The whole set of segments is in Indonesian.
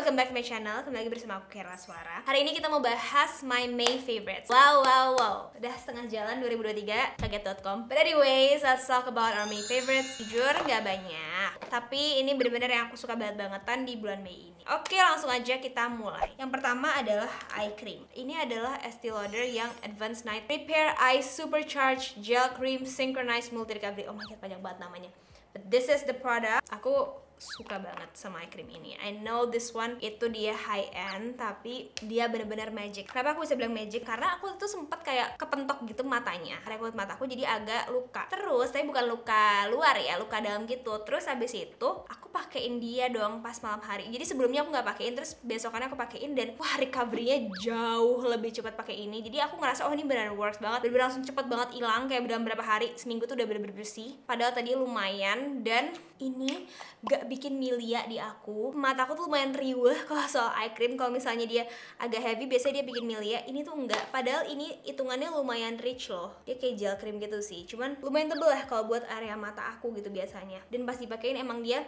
welcome back to my channel. Kembali lagi bersama aku Kera Suara. Hari ini kita mau bahas my May favorites. Wow. Udah setengah jalan 2023, kaget.com. But anyways, let's talk about our May favorites. Jujur gak banyak, tapi ini bener-bener yang aku suka banget-bangetan di bulan Mei ini. Oke, langsung aja kita mulai. Yang pertama adalah eye cream. Ini adalah Estee Lauder yang Advanced Night Repair Eye Supercharged Gel Cream Synchronized Multi Recovery. Oh my god, panjang banget namanya. But this is the product. Aku suka banget sama eye cream ini. I know this one itu dia high end, tapi dia bener-bener magic. Kenapa aku bisa bilang magic? Karena aku tuh sempet kayak kepentok gitu matanya, area kulit mataku jadi agak luka. Terus, tapi bukan luka luar ya, luka dalam gitu. Terus habis itu aku pakein dia dong pas malam hari. Jadi sebelumnya aku nggak pakein, terus besokannya aku pakein dan wah, recovery-nya jauh lebih cepat pakai ini. Jadi aku ngerasa oh ini beneran works banget. Bener-bener langsung cepet banget hilang, kayak dalam berapa hari, seminggu tuh udah bener-bener bersih. Padahal tadi lumayan, dan ini gak bikin milia di aku. Mataku tuh lumayan riweh kalau soal eye cream. Kalau misalnya dia agak heavy, biasanya dia bikin milia. Ini tuh enggak. Padahal ini hitungannya lumayan rich loh. Dia kayak gel cream gitu sih. Cuman lumayan tebel lah kalau buat area mata aku gitu biasanya. Dan pas dipakein emang dia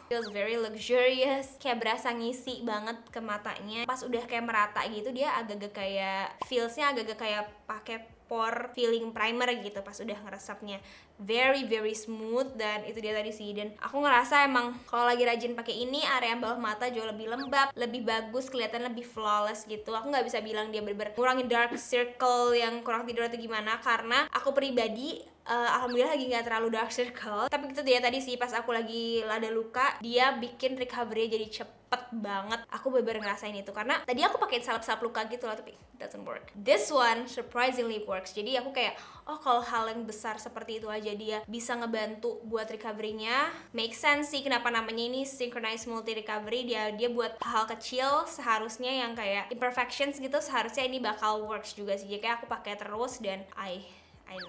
feels very luxurious, kayak berasa ngisi banget ke matanya. Pas udah kayak merata gitu, dia agak-agak kayak feelsnya agak-agak kayak pakai pore filling primer gitu pas udah ngeresapnya. Very smooth, dan itu dia tadi sih. Dan aku ngerasa emang kalau lagi rajin pakai ini, area bawah mata jauh lebih lembab, lebih bagus, kelihatan lebih flawless gitu. Aku nggak bisa bilang dia bener-bener ngurangin dark circle yang kurang tidur atau gimana, karena aku pribadi alhamdulillah lagi nggak terlalu dark circle. Tapi itu dia tadi sih, pas aku lagi ada luka, dia bikin recovery jadi cepet banget. Aku bener-bener ngerasain itu karena tadi aku pakai salep-salep luka gitu loh, tapi it doesn't work. This one surprisingly works. Jadi aku kayak oh, kalau hal yang besar seperti itu aja dia bisa ngebantu buat recovery-nya, make sense sih kenapa namanya ini synchronized multi recovery. Dia buat hal kecil seharusnya yang kayak imperfections gitu, seharusnya ini bakal works juga sih. Jadi kayak aku pakai terus dan I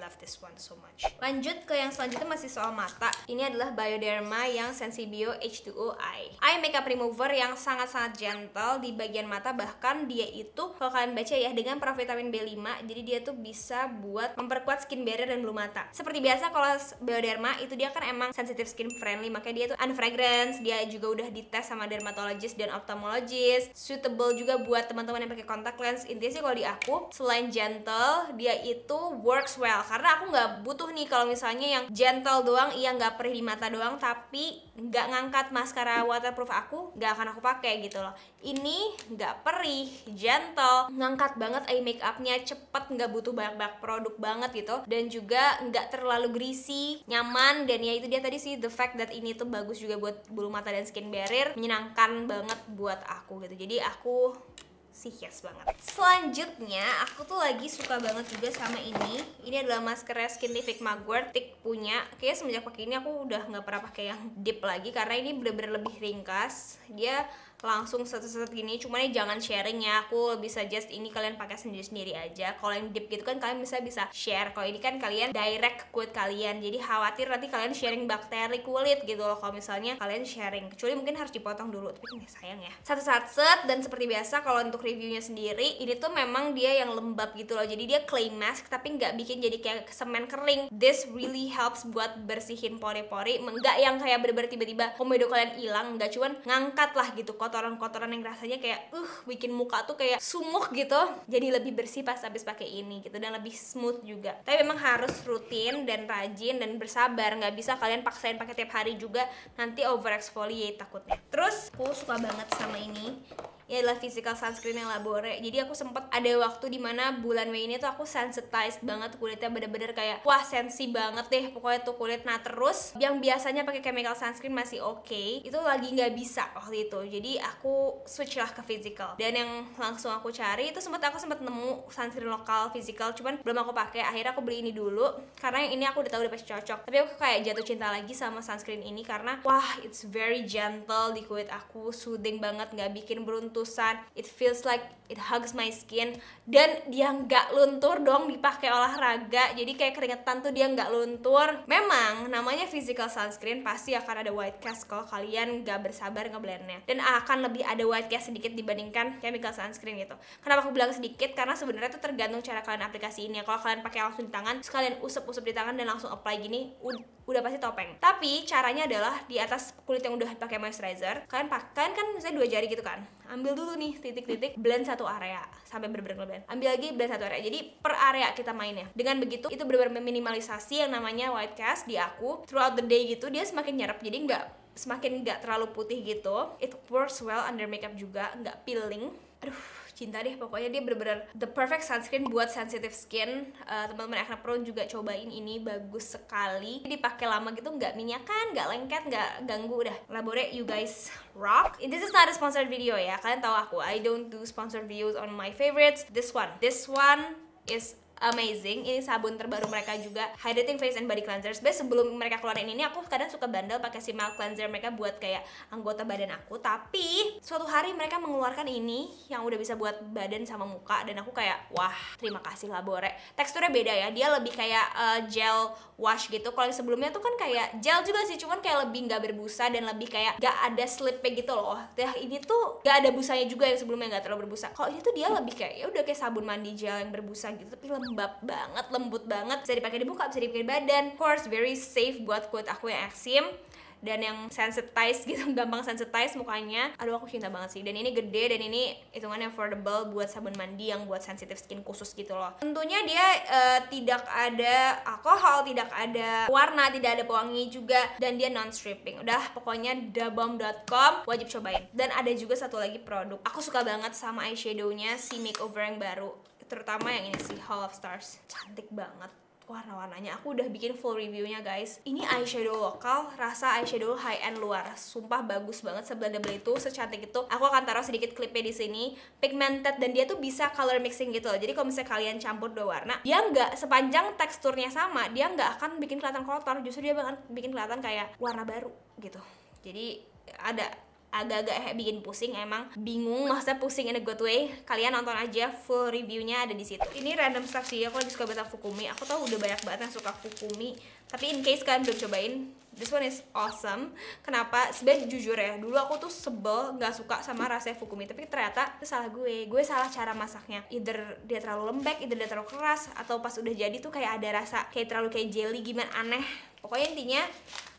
love this one so much. Lanjut ke yang selanjutnya, masih soal mata. Ini adalah Bioderma yang Sensibio H2O Eye Makeup Remover yang sangat-sangat gentle di bagian mata. Bahkan dia itu kalau kalian baca ya, dengan provitamin B5, jadi dia tuh bisa buat memperkuat skin barrier dan bulu mata. Seperti biasa kalau Bioderma itu dia kan emang sensitive skin friendly, makanya dia tuh unfragrance. Dia juga udah dites sama dermatologist dan ophthalmologist, suitable juga buat teman-teman yang pakai contact lens. Intinya sih kalau di aku, selain gentle, dia itu works well, karena aku nggak butuh nih kalau misalnya yang gentle doang, iya nggak perih di mata doang, tapi nggak ngangkat maskara waterproof aku, nggak akan aku pakai gitu loh. Ini nggak perih, gentle, ngangkat banget eye makeupnya, cepet, nggak butuh banyak produk banget gitu, dan juga nggak terlalu greasy, nyaman. Dan ya itu dia tadi sih, the fact that ini tuh bagus juga buat bulu mata dan skin barrier, menyenangkan banget buat aku gitu. Jadi aku sih yes banget. Selanjutnya aku tuh lagi suka banget juga sama ini. Ini adalah maskara Skintific Mugwort, Tik punya. Kayaknya semenjak pakai ini aku udah nggak pernah pakai yang dip lagi, karena ini bener-bener lebih ringkas. Dia langsung set-set gini, cuman ini jangan sharing ya. Aku lebih suggest ini kalian pakai sendiri-sendiri aja. Kalau yang dip gitu kan kalian bisa share. Kalau ini kan kalian direct ke kulit kalian, jadi khawatir nanti kalian sharing bakteri kulit gitu loh kalau misalnya kalian sharing. Kecuali mungkin harus dipotong dulu, tapi ini sayang ya. Satu set. Dan seperti biasa kalau untuk reviewnya sendiri, ini tuh memang dia yang lembab gitu loh. Jadi dia clay mask tapi nggak bikin jadi kayak semen kering. This really helps buat bersihin pori-pori. Nggak yang kayak bener-bener tiba-tiba komedo kalian hilang, nggak, cuman ngangkat lah gitu kotoran-kotoran yang rasanya kayak bikin muka tuh kayak sumuk gitu, jadi lebih bersih pas habis pakai ini gitu, dan lebih smooth juga. Tapi memang harus rutin dan rajin dan bersabar, nggak bisa kalian paksain pakai tiap hari juga, nanti over exfoliate takutnya. Terus aku suka banget sama ini. Ini adalah physical sunscreen yang Labore. Jadi aku sempet ada waktu dimana bulan Mei ini tuh aku sensitized banget, kulitnya bener-bener kayak wah sensi banget deh pokoknya tuh kulit. Nah terus yang biasanya pakai chemical sunscreen masih oke, itu lagi nggak bisa waktu itu. Jadi aku switch lah ke physical, dan yang langsung aku cari itu aku sempet nemu sunscreen lokal physical, cuman belum aku pakai. Akhirnya aku beli ini dulu karena yang ini aku udah tahu udah pasti cocok. Tapi aku kayak jatuh cinta lagi sama sunscreen ini karena wah, it's very gentle di kulit aku, soothing banget, nggak bikin beruntusan. It feels like it hugs my skin, dan dia nggak luntur dong dipakai olahraga. Jadi kayak keringetan tuh dia nggak luntur. Memang namanya physical sunscreen pasti akan ada white cast kalau kalian nggak bersabar ngeblendnya, dan akan lebih ada white cast sedikit dibandingkan chemical sunscreen gitu. Kenapa aku bilang sedikit? Karena sebenarnya itu tergantung cara kalian aplikasiinnya. Kalau kalian pakai langsung di tangan, sekalian usap-usap di tangan dan langsung apply gini, udah pasti topeng. Tapi caranya adalah di atas kulit yang udah pakai moisturizer, kalian kan misalnya 2 jari gitu kan, ambil dulu nih titik-titik, blend satu area sampai bener-bener blend, ambil lagi blend satu area, jadi per area kita mainnya. Dengan begitu itu bener-bener meminimalisasi yang namanya white cast di aku throughout the day gitu. Dia semakin nyerap, jadi semakin nggak terlalu putih gitu. It works well under makeup juga, nggak peeling. Aduh, cinta deh pokoknya. Dia bener-bener the perfect sunscreen buat sensitive skin. Teman-teman acne prone juga cobain ini, bagus sekali. Dipakai lama gitu, nggak minyakan, nggak lengket, nggak ganggu. Udah Labore, you guys rock. This is not a sponsored video ya, kalian tahu aku, I don't do sponsored videos on my favorites. This one is amazing. Ini sabun terbaru mereka juga, hydrating face and body cleanser. Sebenarnya sebelum mereka keluarin ini aku kadang suka bandel pakai si mild cleanser mereka buat kayak anggota badan aku. Tapi suatu hari mereka mengeluarkan ini yang udah bisa buat badan sama muka, dan aku kayak wah, terima kasih Labore. Teksturnya beda ya, dia lebih kayak gel wash gitu. Kalau yang sebelumnya tuh kan kayak gel juga sih, cuman kayak lebih nggak berbusa dan lebih kayak nggak ada slipnya gitu loh. Nah ini tuh nggak ada busanya juga, yang sebelumnya nggak terlalu berbusa. Kalau ini tuh dia lebih kayak ya udah kayak sabun mandi gel yang berbusa gitu, tapi lembab banget, lembut banget, bisa dipakai di muka, bisa dipakai di badan. Of course very safe buat kulit aku yang eksim dan yang sensitize gitu, gampang sensitize mukanya. Aduh aku cinta banget sih. Dan ini gede, dan ini hitungannya affordable buat sabun mandi yang buat sensitive skin khusus gitu loh. Tentunya dia tidak ada alkohol, tidak ada warna, tidak ada pewangi juga, dan dia non stripping. Udah pokoknya dabomb.com wajib cobain. Dan ada juga satu lagi produk aku suka banget sama eyeshadownya si makeover yang baru, terutama yang ini sih, Hall of Stars. Cantik banget warna-warnanya. Aku udah bikin full reviewnya guys. Ini eyeshadow lokal, rasa eyeshadow high end luar. Sumpah bagus banget, seblendable itu, secantik itu. Aku akan taruh sedikit klipnya di sini. Pigmented, dan dia tuh bisa color mixing gitu loh. Jadi kalau misalnya kalian campur 2 warna, dia nggak, sepanjang teksturnya sama, dia nggak akan bikin kelihatan kotor. Justru dia bakal bikin kelihatan kayak warna baru gitu. Jadi ada agak-agak bikin pusing, emang bingung, maksudnya pusing in a good way. Kalian nonton aja full reviewnya ada di situ. Ini random stuff sih, aku lagi suka banget Fukumi. Aku tahu udah banyak banget yang suka Fukumi, tapi in case kalian belum cobain, this one is awesome. Kenapa? Sebenarnya jujur ya, dulu aku tuh sebel, nggak suka sama rasanya Fukumi, tapi ternyata itu salah gue salah cara masaknya. Either dia terlalu lembek, either dia terlalu keras, atau pas udah jadi tuh kayak ada rasa kayak terlalu kayak jelly gimana, aneh. Pokoknya intinya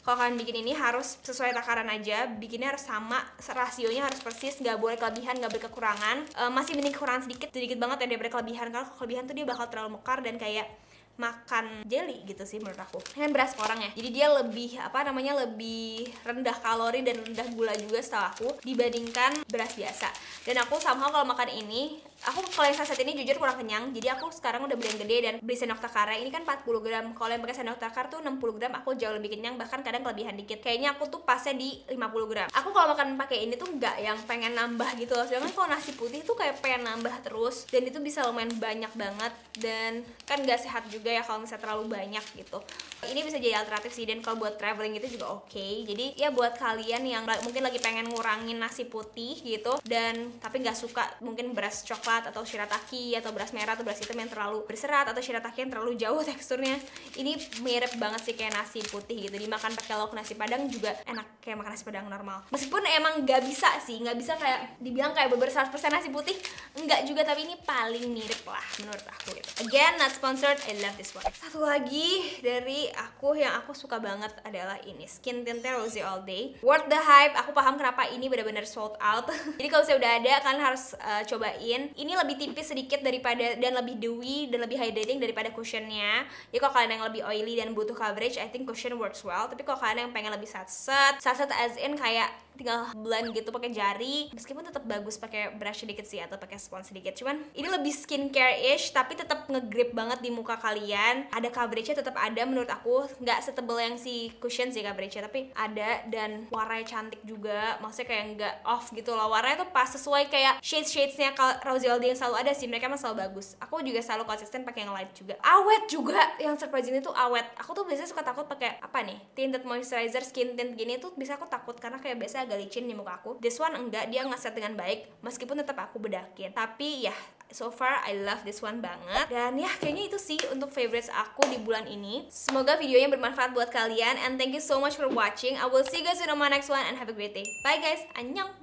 kalau kalian bikin ini harus sesuai takaran aja, bikinnya harus sama, rasionya harus persis, nggak boleh kelebihan, nggak boleh kekurangan. Masih mending kekurangan sedikit banget ya daripada kelebihan. Kalau kelebihan tuh dia bakal terlalu mekar dan kayak makan jelly gitu sih menurut aku. Ini beras porang ya, jadi dia lebih lebih rendah kalori dan rendah gula juga setahu aku dibandingkan beras biasa. Dan aku somehow kalau makan ini, aku kalau yang saset ini jujur kurang kenyang, jadi aku sekarang udah beli yang gede dan beli sendok takar. Ini kan 40 gram, kalau yang pakai sendok takar tuh 60 gram, aku jauh lebih kenyang, bahkan kadang kelebihan dikit. Kayaknya aku tuh pasnya di 50 gram. Aku kalau makan pakai ini tuh nggak yang pengen nambah gitu loh, sedangkan kalau nasi putih tuh kayak pengen nambah terus, dan itu bisa lumayan banyak banget, dan kan nggak sehat juga ya kalau misalnya terlalu banyak gitu. Ini bisa jadi alternatif sih, dan kalau buat traveling itu juga oke. Jadi ya buat kalian yang mungkin lagi pengen ngurangin nasi putih gitu, dan tapi nggak suka mungkin beras coklat atau shirataki atau beras merah atau beras hitam yang terlalu berserat, atau shirataki yang terlalu jauh teksturnya, ini mirip banget sih kayak nasi putih gitu. Dimakan pakai lauk nasi padang juga enak kayak makan nasi padang normal. Meskipun emang nggak bisa kayak dibilang kayak beber 100% nasi putih, enggak juga, tapi ini paling mirip lah menurut aku gitu. Again, not sponsored, I love this one. Satu lagi dari aku yang aku suka banget adalah ini, skin tintnya Rosy All Day. Worth the hype. Aku paham kenapa ini benar-benar sold out. Jadi kalau misalnya udah ada, kalian harus cobain. Ini lebih tipis sedikit daripada, dan lebih dewy dan lebih hydrating daripada cushionnya. Jadi kalau kalian yang lebih oily dan butuh coverage, I think cushion works well. Tapi kalau kalian yang pengen lebih satset as in kayak tinggal blend gitu pakai jari, meskipun tetap bagus pakai brush sedikit sih atau pakai spons sedikit. Cuman ini lebih skincare-ish tapi tetap nge-grip banget di muka kalian. Ada coverage-nya tetap ada menurut aku, nggak setebel yang si cushion sih coverage-nya, tapi ada, dan warnanya cantik juga. Maksudnya kayak nggak off gitu loh. Warnanya tuh pas sesuai kayak shades-shadesnya Rosy All Day yang selalu ada sih. Mereka emang selalu bagus. Aku juga selalu konsisten pakai yang light juga. Awet juga, yang surprising itu awet. Aku tuh biasanya suka takut pakai apa nih, tinted moisturizer, skin tint gini tuh bisa aku takut karena kayak biasa agak licin di muka aku. This one enggak, dia ngeset dengan baik meskipun tetap aku bedakin. Tapi ya so far I love this one banget. Dan ya kayaknya itu sih untuk favorites aku di bulan ini. Semoga videonya bermanfaat buat kalian, and thank you so much for watching. I will see you guys in my next one and have a great day. Bye guys, annyeong.